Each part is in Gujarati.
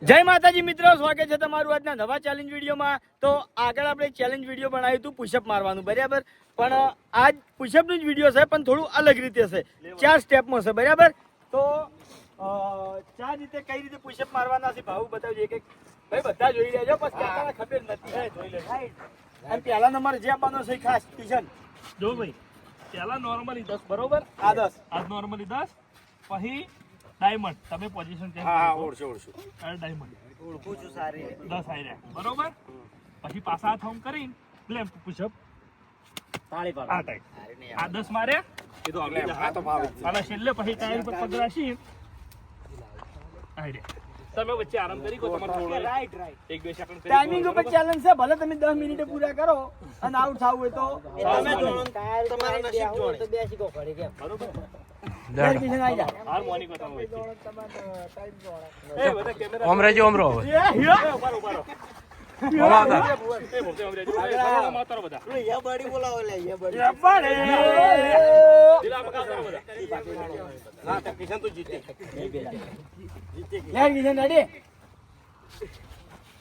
જય માતાજી મિત્રો, સ્વાગત છે તમારું આજના નવા ચેલેન્જ વિડીયોમાં. તો આગળ આપણે ચેલેન્જ વિડીયો બનાવ્યું હતું પુશઅપ મારવાનું, બરાબર. પણ આજ પુશઅપનું જ વિડીયો છે, પણ થોડું અલગ રીતે છે, 4 સ્ટેપમાં છે, બરાબર. તો 4 રીતે કઈ રીતે પુશઅપ મારવાના છે ભાવ બતાવજો એક એક. ભાઈ બધા જોઈ લેજો, પછી કાકાને ખબર નથી, જોઈ લેજો. અને પહેલા નંબર જે આપવાનો છે ખાસ કિશન જો ભાઈ, પહેલા નોર્મલી 10 બરોબર. આ 10 આ નોર્મલી 10 પછી ડાયમંડ. તમે પોઝિશન ચેન્જ હા ઓળશું આ ડાયમંડ ઓળખું છું સારી 10 આવી રહ્યા બરોબર. પછી પાછા થોમ કરીને પ્લેન પુશઅપ તાળી આ ટાઈપ આ 10 માર્યા એ તો આગળ આ તો ભાવ અને છેલ્લે પછી ટાયર પર પગ રાખી આવી રહ્યા. તમે વચ્ચે આરામ કરી કો તમારે થોડો રાઈટ એક બે સેકન્ડ ટાઈમિંગ ઉપર ચેલેન્જ છે, ભલે તમે 10 મિનિટે પૂરા કરો અને આઉટ થાવ હોય તો તમે તમારા નસીબ જોડે તો બેસી કો કરી કેમ બરોબર. કિશન આવી જા હાર્મોનિક બતાવો એ બધા કેમેરા ઓમ રહેજો ઓમ રહો ઉભા ઉભા રહો એ બોલતે ઓમ રહેજો માતારો બધા યા બડી બોલાવો લે યા બડી દિલા પકા કરો બધા ના તો કિશન તો જીતે લે કિશન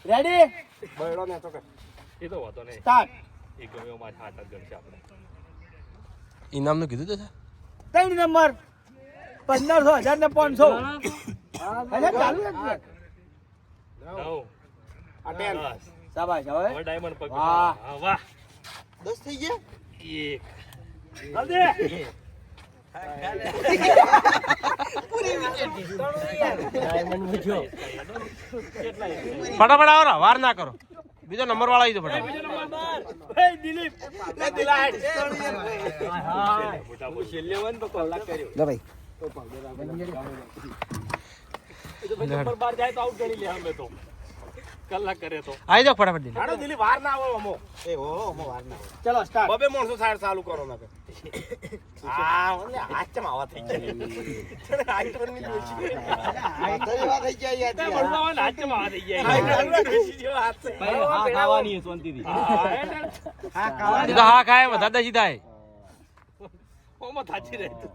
રેડી બળો ને તો કે એ તો વાતો નહીં સ્ટાર્ટ. એક ગમે માં હાથ જ ગણશે આપણે ઇનામનું કીધું તો 3 નંબર 1500 1000 ને 500 અરે ચાલુ જ છે. 9 આ 10 શાબાશ હવે હવે ડાયમંડ પગ વાહ. હા વાહ 10 થઈ ગયા એક હલ્દી ફટાફટ આવો ને, વાર ના કરો. બીજો નંબર વાળા આવી દો ફટાફટ. એ દિલીપ લે દિલાડ છેલ્લે વન તો કલાક કર્યો લે ભાઈ નંબર 12 જાય તો આઉટ ગણી લે અમે તો કલાક કરે તો આવી જાઓ ફટાફટ દિલ્હી. હાડો દિલ્હી વાર ના આવો અમો એ હો મો વાર ના ચલો સ્ટાર્ટ. બબે માણસો સાઈડ ચાલુ કરો ના આ ઓલે હાથ ચમ આવા થઈ જાય હાઈટ પર ની દોશી આતરી વાત થઈ જાય તે બળવાન હાથ ચમ આવા થઈ જાય હાઈટ દોશી જેવો હાથ છે ભાઈ હા ખાવાની છે શાંતિથી હા ખાવાની એ તો હા ખાય બધા દસી થાય. ઓમાં થાચી રહે તો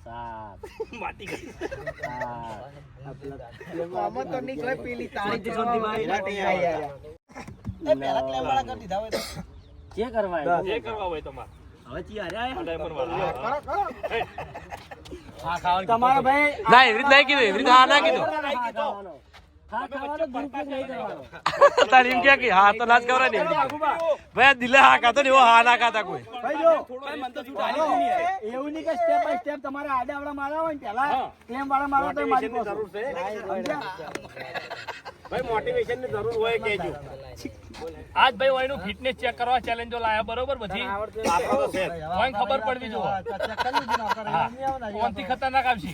સાત માટી ગઈ આમાં તો નીકળે પેલી તાળી શાંતિ ભાઈ રાટી આયા એ પહેલા ક્લેમ વાળા કરી દીધા હોય તો જે કરવા જે કરવા હોય તમારે હવે ચી હાર્યા ડાયમંડ વાળા હા ખાવાનું તમારા ભાઈ ના એવી રીત નહીં કીધું, એવી રીત હા ના કીધું. હા ખાવાનો દુરુપયોગ નહીં કરવાનો. તારે એમ કે હા તો ના જ ખબર ને. ભાઈ દિલે હા ખાતો ને એવો હા ના ખાતા કોઈ. ભાઈ જો એવું નહીં કે સ્ટેપ બાય સ્ટેપ તમારે આડાવડા મારવા હોય ને પહેલા ક્લેમ વાળા મારવા તો મારી જરૂર છે ભાઈ મોટિવેશન ની જરૂર હોય કેજો આજ ભાઈ ઓયનું ફિટનેસ ચેક કરવા ચેલેન્જો લાયા બરોબર બધી આપણો તો છે ઓય ખબર પડવી જો કોનથી ખતરનાક આવશે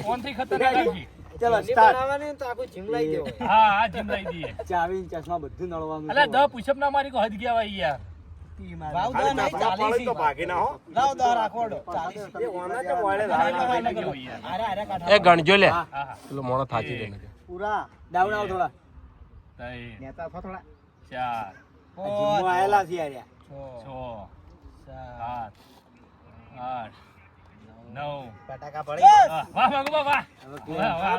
કોનથી ખતરનાક આવશે ચલો સ્ટાર્ટ બનાવવાની તો આખું જીમ લઈ દેવો હા હા જીમ લઈ દઈએ ચાવી ચશ્મા બધું નળવાનું અલે 10 પુશઅપ ના મારી કો હદ ગયા ભાઈ યાર ભાવ દો નહીં 40 તો ભાગી ના હો લાવ દો રાખોડો 40 એ ઓના કે મોળે એ ગણજો લે પેલો મોણો થાચી દે ને. પૂરા ડાઉન આવ થોડા ત્રણ નેતા થો થોડા 4 જીમમાં આયેલા છે યાર 6 7 8 9 પટાકા પડી વાહ વાહ વાહ વાહ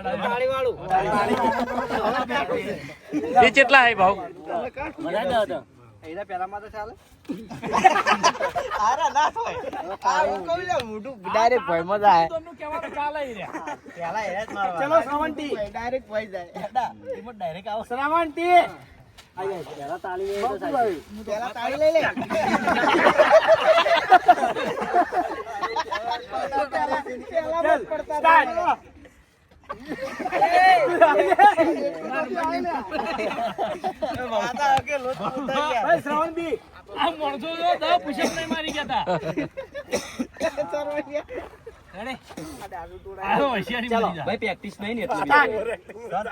તાળી વાળું એ કેટલા હે ભાવ? મને દો તો એના પેલામાં તો ચાલે આરા ના થાય આ કોઈ લે મોઢું ડાયરેક્ટ ભય મજા આવે તોનું કહેવાનું ચાલે ઈ રે પેલા એ જ મારવા ચલો શ્રાવણતી ડાયરેક્ટ ભય જાય હેડા રિમોટ ડાયરેક્ટ આવો શ્રાવણતી આય પેલા તાળી લે તો સાચી પેલા તાળી લઈ લે પેલા પડતા આ માણસો જો 10 પુશઅપ નહીં મારી ગયા તા આ હોશિયારી મારી જા ભાઈ પ્રેક્ટિસ નહીં ને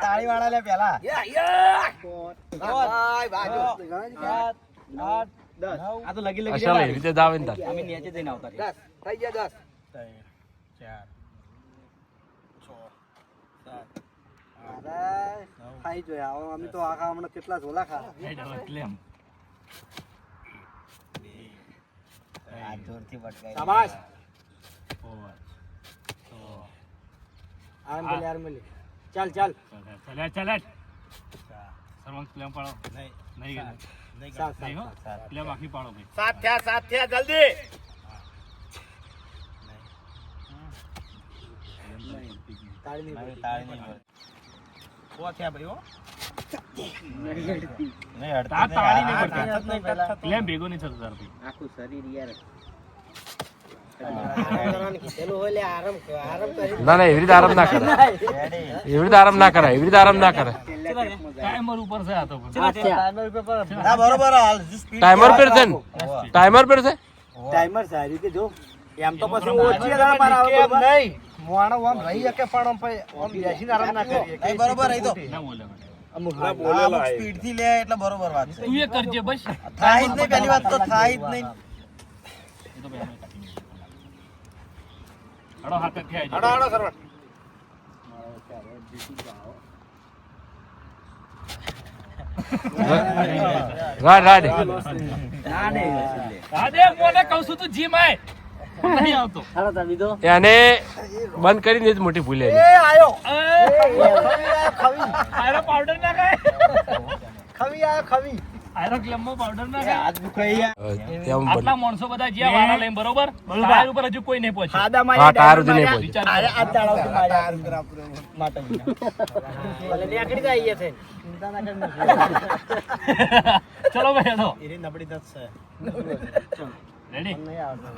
તાળી વાળા લે પેલા આ તો લગી લગી અસલ એવી રીતે દાવે ને તાર. અમે નીચે જઈને આવતા 10 થઈ ગયા 10 ખાઈ જોયા અમે તો આખા હમણાં કેટલા ઝોલા ખા ક્લેમ આ જોરથી પટકાઈ શાબાશ 4 6 આરામ કરી ચાલ ચાલ ચાલ સરવંગ પ્લેમ પાડો નહીં સાત નહીં હો પ્લેમ આખી પાડો ભાઈ સાત થયા જલ્દી તાળી નહીં પડતી પ્લેમ ભેગો નહીં થતો તાર ભાઈ આખું શરીર યાર ના ના એવી રીતે આરામ ના કરે એવી રીતે આરામ ના કરાય એવી રીતે આરામ ના કરે ટાઈમર ઉપર છે આ તો પણ. ટાઈમર પર છે ને ટાઈમર પર છે ટાઈમર સારી કે જો એમ તો પછી ઓછી આરામ આવે નહીં મોણો આમ રહી શકે પણ આમ બેસીને આરામ ના કરીએ બરોબર રહી તો ના બોલે અમુક સ્પીડ થી લે એટલે બરોબર વાત છે તું એ કરજે બસ થાય જ નહીં પહેલી વાત તો થાય જ નહીં એ તો ભાઈ અમે કાઢી મૂકીએ. હળો હાથે થયા છે. હડો સરવટ રાડ રાડ રાધે કોને કહું છું તું જીમ આય નહીં આવતો એને બંધ કરીને જ મોટી ભૂલે એ આયો આયરો પાવડર ના ખાય ખવી આયો ખવી આયરો ક્લેમમાં પાવડર ના ખાય તેમ આટલા માણસો બધા જ્યાં વાળા લઈને બરોબર ટાયર ઉપર હજુ કોઈ નહીં પહોંચ્યું ખાડા માં હા ટાયર સુધી નહીં પહોંચી વિચાર અરે આ દાડા તો માર્યા માટે ભલે નીકળી જાય છે ચિંતા ના કર ચલો ભાઈ હેડો એરી નબળી દત છે રેડી નહીં આવતો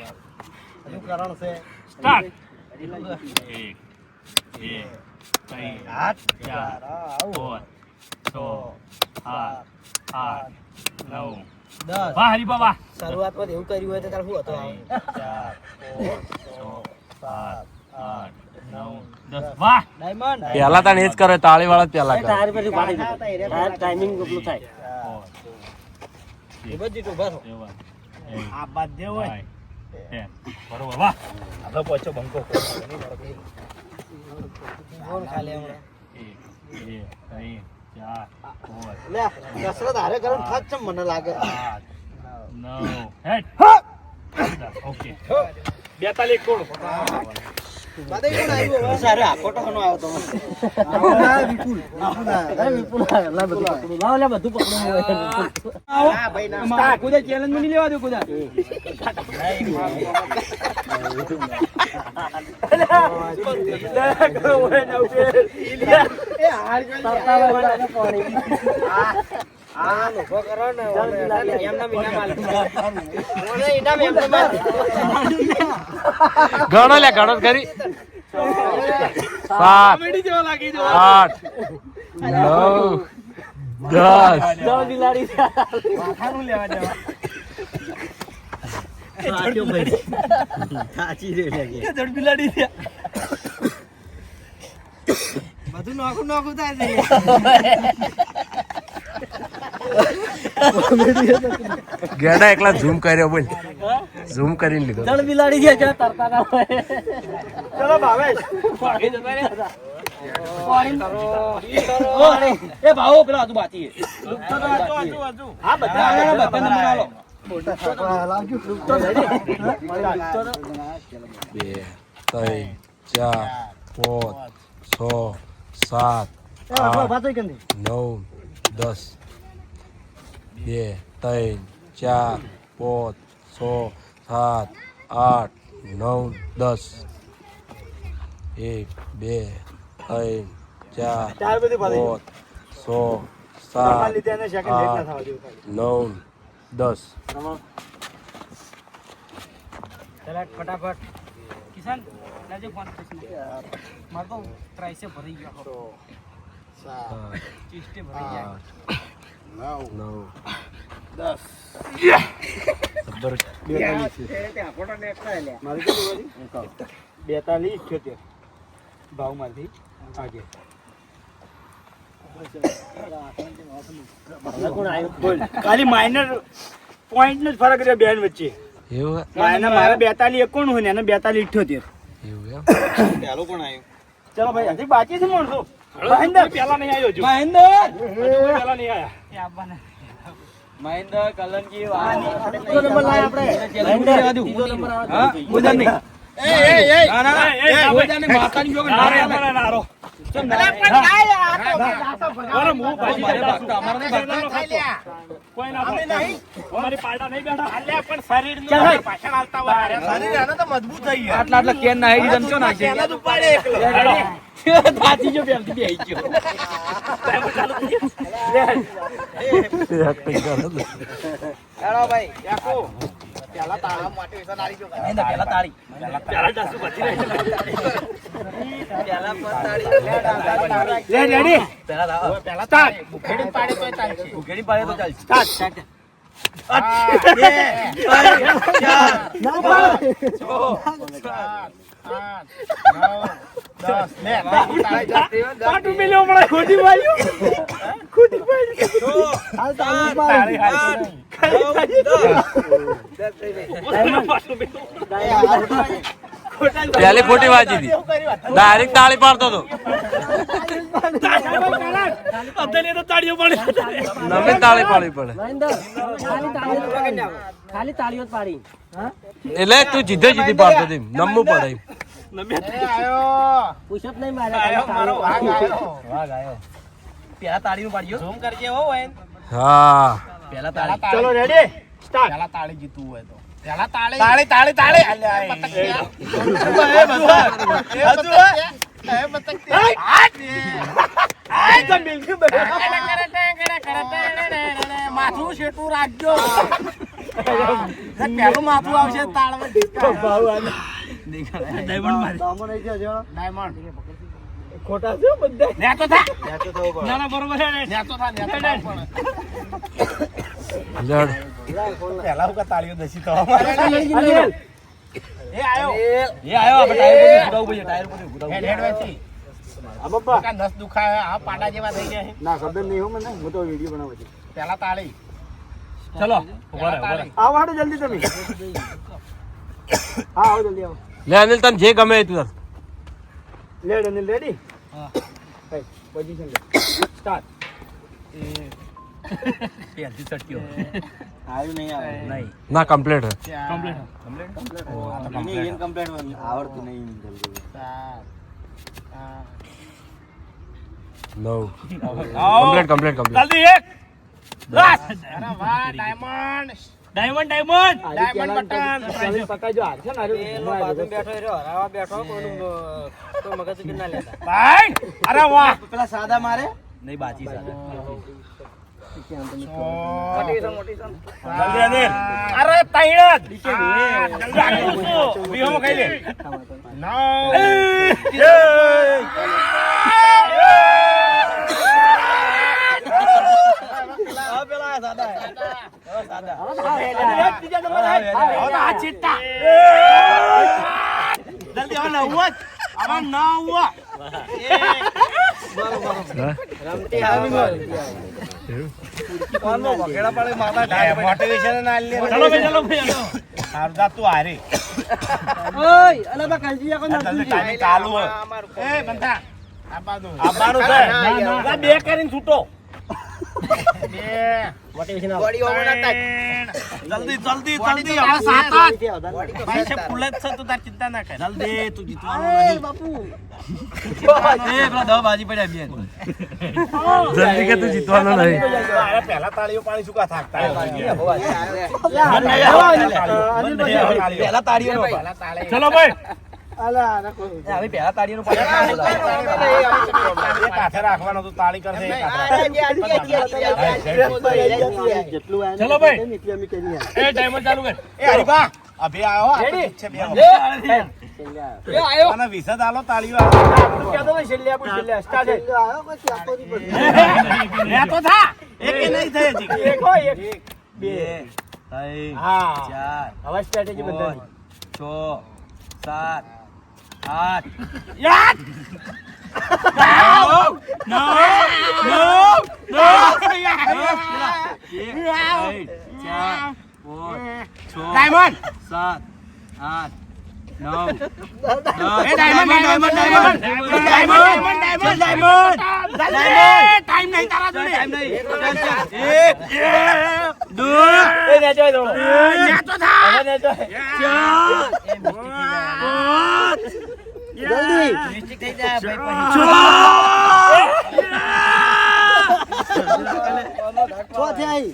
હજુ કારણ છે સ્ટાર્ટ 1 2 3 4 5 6 7 8 9 10 વાહ હરી બાબા શરૂઆતમાં એવું કર્યું હોય તો તાર શું હતો 10 વાહ ડાયમંડ પેલા તને એ જ કરે તાળી વાળા જ પેલા કરે ટાઈમિંગ કેટલું થાય બધી ઉભા થો આ બાદ દે હોય બરોબર વાહ આપણે પહોંચો બંકો ફોન ખાલી હમણાં 1 2 3 4 5 લે કસરત હારે કરો થાક છે મને લાગે 9 હેડ ઓકે 42 કોણ બાદે કોણ આવ્યો સારે આકોટો કોનો આવ્યો તો વિપુલ વિપુલ લા બધું પકડું લાવ લે બધું પકડું હા ભાઈ ના કુદા ચેલેન્જ માં નહીં લેવા દો કુદા આ લોકો કરો ને એમના વિના માલ ઓને ઇનામ એમને માલ ગણો લે ગણો કરી 7 8 9 10 બિલાડી માથાનું લેવા જવા સાચો ભાઈ સાચી રે લાગે જડ બિલાડી છે બધું નોખું નોખું થાય છે ગેડા એકલા ઝૂમ કર્યો બોલ ઝૂમ કરીને લીધો જળ બિલાડી છે જે તરતા ના હોય ચલો ભાવેશ એ ભાવો પેલા આજુ બાકી હા બધા નંબર આલો 2 3 4 5 6 7 8 9 10 2 3 4 5 6 7 8 9 10 1 2 3 4 ચાર બધી ભરી 5 6 તમારા 7 લીધે એને સેકન્ડ લેટ ના થવા દેવું ખાલી 9 10 ચલા ફટાફટ કિશન લાજો ફોન માર તો ટ્રાઈસે ભરી ગયો 7 ચીસ્ટે ભરી ગયા 9 મારી કેટલી બધી 42 78 ભાવ માંથી આગે ખાલી માઇનર પોઈન્ટ નો જ ફરક રહ્યો બેન વચ્ચે એવું મારા 42 91 હોય ને એને 42 78 એવું એમ પેલું પણ આવ્યું ચલો ભાઈ હજી બાકી છે માણસો મહેન્દ્ર પેલા નહીં આવ્યો હજુ મહેન્દ્ર હજુ કોઈ પેલા નહીં આયા મહેન્દ્ર કલનજી બીજો નંબર લાય આપણે મહેન્દ્ર હા બોલ નહીં નારો અરે હું ભાજી દેતા કોઈ ના અમારી પાડા નહીં બેઠા પણ શરીરનું પાછળ આવતા હોય શરીર આને તો મજબૂત થઈ ગયા. આટલા આટલા કેન ના હેડી જમશો ના છે પેલા તો પાડે એકલો. થાચી જો પેલથી બેહી ગયો હેલો ભાઈ યાકો પેલા તાળી મોટિવેશન આલી જો નહીં તો પેલા તાળી પેલા ડાસુ બચી રહે પેલા પર તાળી લે રેડી પેલા તાળી ભૂખેડી પાડે તો ચાલશે. ભૂખેડી પાડે તો ચાલ સ્ટાર્ટ પાટું મેલ્યો હમણાં ખોટી વાળ્યું ખોટી પહેલી ખોટી વાંચી હતી ડાયરેક્ટ તાળી પાડતો હતો અત્યારે તો તાળીઓ પડે નમે તાળી પાડવી પડે ખાલી તાળીઓ જ પાડી એટલે તું જીધે જીધી પાડતો હતી નમવું પડે પુષપ નહીં માર્યા મારો વાઘ આવ્યો. પેલા તાળીનું પાડ્યો ઝૂમ કરજે હો એન. હા પેલા પેલા તાળી ચલો તાળી. રેડી સ્ટાર્ટ પેલા તાળી જીતવું હોય તો પેલા તાળી તાળી તાળી તાળી અલ્યા એ માથું શેટું રાખજો. પેલું માથું આવશે તાળમાં ડાયમંડ ખોટા છે બધા નેતો થા ના ના બરોબર છે નેતો થા નેતો થા પણ. જડ પેલા હું તાળીઓ દસી તો એ આયો એ આયો આપણે ટાયર પર ઉડાવું પડે ટાયર પર ઉડાવું હેડ હેડ વેચી આ પપ્પા કા નસ દુખાય આ પાડા જેવા થઈ ગયા છે. ના ખબર નહીં હો મને હું તો વિડિયો બનાવું છું પેલા તાળી ચલો પેલા તાળી આવો હાડો જલ્દી તમે હા આવો જલ્દી આવો લે અનિલ તને જે ગમે એ તું કર. લે અનિલ રેડી હા પોઝિશન લે સ્ટાર્ટ પેલથી ચટક્યો આવ્યું નહીં આવે નહીં ના કમ્પ્લીટ કમ્પ્લીટ ઇનકમ્પ્લીટ આવડતું નહીં જલ્દી નવ કમ્પ્લીટ કમ્પ્લીટ કમ્પ્લીટ જલ્દી એક અરે વાહ diamond diamond diamond diamond button પકાજો હાર છે ને ભાઈ અરે વાહ પેલા સાદા મારે નહીં બાજી સાદા જલ્દી અનિલ અરે તૈણ બીહોમાં ખાઈ લે પેલા સાદા સાદા આ ચિટ્ટા જલ્દી હવે નવું હવે નવું મોટિવેશન ના લે ચલો ભાઈ ચલો ભાઈ સારું જા તું હારે ઓય અલા બા કંજીયા કો જલ્દી ટાઈમિંગ ચાલુ હોય એ બંધા આવવાનું છે ના બે કરીને છૂટો જલ્દી જલ્દી જલ્દી હવે સાત ભાઈ છે પુલે છે તું તાર ચિંતા ના કર જલ્દી તું જીતવાનું એ નહીં બાપુ પેલા દવા બાજી પડ્યા બે જલ્દી કે તું જીતવાનો નહીં અરે પહેલા તાળીઓ પાણી સુકા થાકતા પેલા તાળીઓ પહેલા તાળી ચલો ભાઈ હવે પેલા તાળીઓ એક હાથે રાખવાનો તું તાળી કરશે એક હાથે ચલો ભાઈ એ ટાઈમર ચાલુ કર એ હરીબા અભી આયો આ તો પીછે બે અને વિસદ આલો તાળીઓ લે તો થા એક કે નહીં થઈ હજી હવે સ્ટ્રેટેજી બદલાવી 6 7 8 યાદ નો ડાયમંડ 7 8 9 એ ડાયમંડ ટાઈમ નહીં તારા જોડે ટાઈમ નહીં એક દો નેચો દો નેચો થા નેચો ચાર જલ્દી મિસ્ટેક થઈ જાય ભાઈ તો થઈ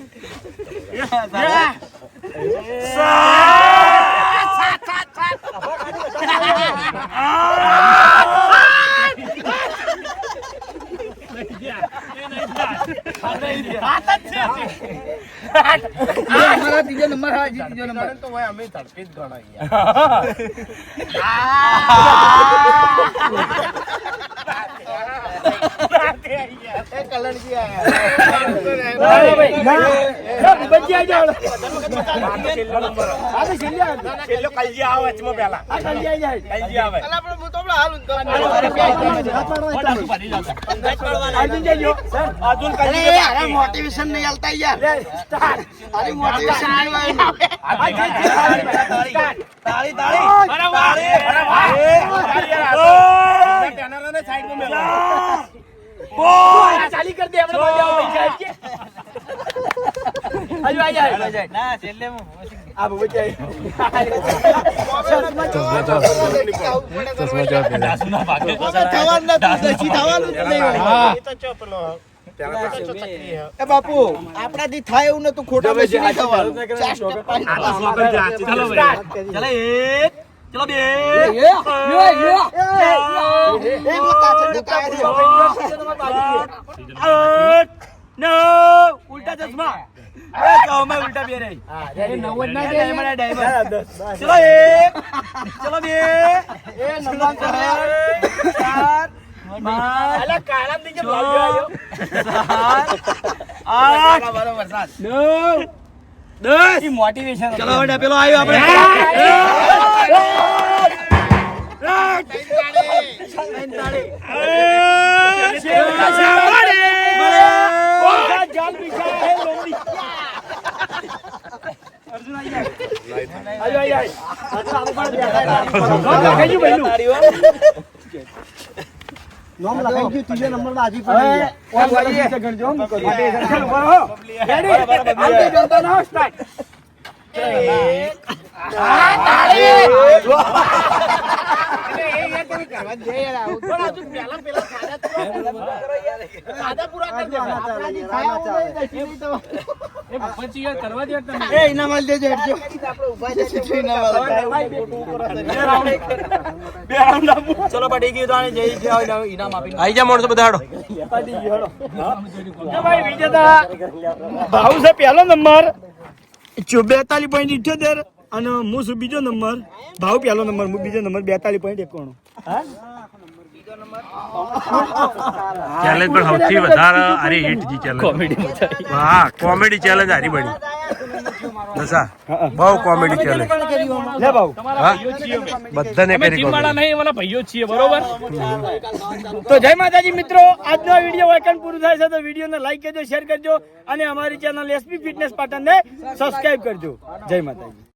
મારા ત્રીજો નંબર હા ત્રીજો નંબર તો ભાઈ અમે તડપી જ મોટિવેશન નહીં હાલતા યાર અરે મોટિવેશન તાળી ચાલી કરી દે આપણે મજા આવે પૈસા આવી જાય ના છેલ્લે આ બચાઈ એ બાપુ આપણાથી થાય એવું નતું ખોટા પછી નહીં થવાનું ચલો ઉલ્ટા ચશ્મા ઉલ્ટા બે રહી ચલો ચલો બે મોટિવેશન ચલો પેલો આવ્યો નોમ લખાઈ ગયું ત્રીજો નંબર માં હાજી ચલો પડી ગયું ઇનામ આપી આઈ જા માણસો બધા હાડો ભાઈ વિજેતા ભાવ છે પહેલો નંબર 42.78 અને હું છું બીજો નંબર ભાવ પહેલો નંબર હું બીજો નંબર 42.51 હા ચેલેન્જ પણ સૌથી વધારે આરી હિટ જી ચેલેન્જ હા કોમેડી ચેલેન્જ હારી બની દસા બહુ કોમેડી ચેલેન્જ લે ભાવ હા બધાને કરી જીમવાળા નહીં એવાના ભાઈઓ છીએ બરોબર તો જય માતાજી મિત્રો આજનો આ વિડીયો વાયકન પૂરું થાય છે તો વિડીયોને લાઈક કરજો શેર કરજો અને અમારી ચેનલ એસપી ફિટનેસ પાટણને સબસ્ક્રાઇબ કરજો જય માતાજી.